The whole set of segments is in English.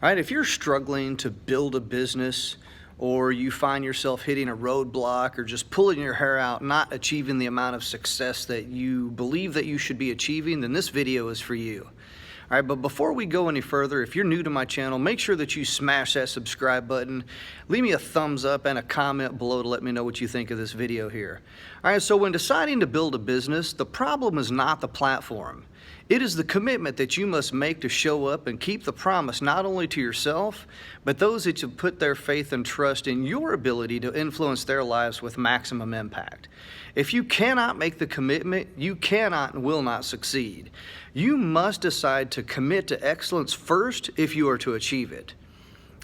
All right, if you're struggling to build a business or you find yourself hitting a roadblock or just pulling your hair out, not achieving the amount of success that you believe that you should be achieving, then this video is for you. All right, but before we go any further, if you're new to my channel, make sure that you smash that subscribe button. Leave me a thumbs up and a comment below to let me know what you think of this video here. All right, so when deciding to build a business, the problem is not the platform. It is the commitment that you must make to show up and keep the promise not only to yourself, but those that have put their faith and trust in your ability to influence their lives with maximum impact. If you cannot make the commitment, you cannot and will not succeed. You must decide to commit to excellence first if you are to achieve it.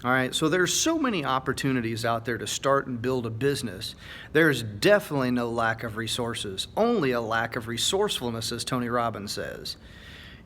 All right, so there's so many opportunities out there to start and build a business. There's definitely no lack of resources, only a lack of resourcefulness, as Tony Robbins says.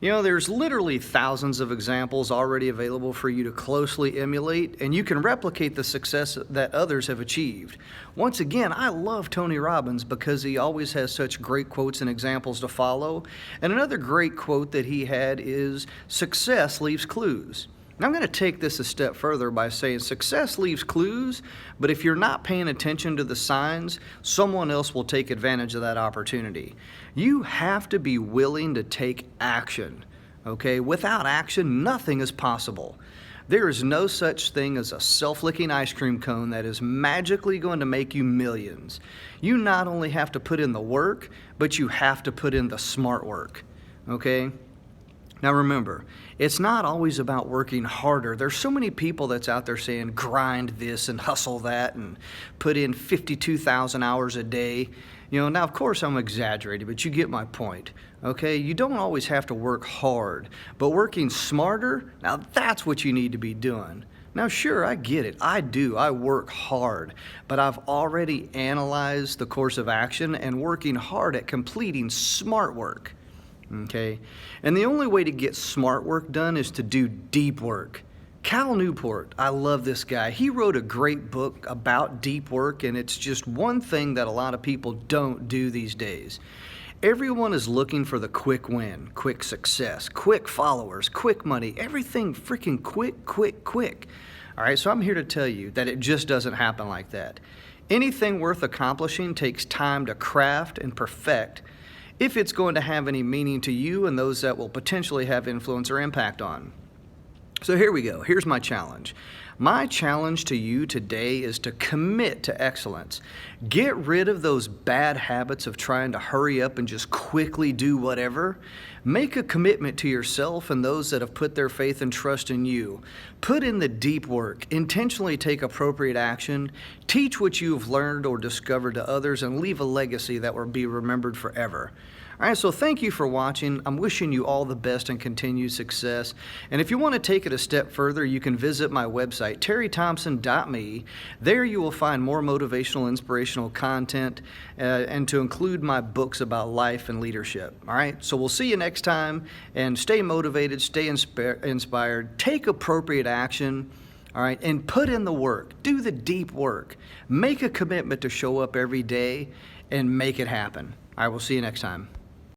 You know, there's literally thousands of examples already available for you to closely emulate, and you can replicate the success that others have achieved. Once again, I love Tony Robbins because he always has such great quotes and examples to follow. And another great quote that he had is, "Success leaves clues." Now, I'm going to take this a step further by saying success leaves clues, but if you're not paying attention to the signs, someone else will take advantage of that opportunity. You have to be willing to take action, okay? Without action, nothing is possible. There is no such thing as a self-licking ice cream cone that is magically going to make you millions. You not only have to put in the work, but you have to put in the smart work, okay? Now remember, it's not always about working harder. There's so many people that's out there saying grind this and hustle that and put in 52,000 hours a day. You know, now of course I'm exaggerating, but you get my point. Okay, you don't always have to work hard, but working smarter, now that's what you need to be doing. Now sure, I get it, I do, I work hard, but I've already analyzed the course of action and working hard at completing smart work. Okay, and the only way to get smart work done is to do deep work. Cal Newport, I love this guy. He wrote a great book about deep work, and it's just one thing that a lot of people don't do these days. Everyone is looking for the quick win, quick success, quick followers, quick money, everything freaking quick, quick, quick. All right, so I'm here to tell you that it just doesn't happen like that. Anything worth accomplishing takes time to craft and perfect if it's going to have any meaning to you and those that will potentially have influence or impact on. So here we go. Here's my challenge. My challenge to you today is to commit to excellence. Get rid of those bad habits of trying to hurry up and just quickly do whatever. Make a commitment to yourself and those that have put their faith and trust in you. Put in the deep work. Intentionally take appropriate action. Teach what you've learned or discovered to others and leave a legacy that will be remembered forever. All right, so thank you for watching. I'm wishing you all the best and continued success. And if you want to take it a step further, you can visit my website, terrythompson.me. There you will find more motivational, inspirational content and to include my books about life and leadership. All right, so we'll see you next time, and stay motivated, stay inspired, take appropriate action. All right, and put in the work. Do the deep work. Make a commitment to show up every day and make it happen. I will see you next time.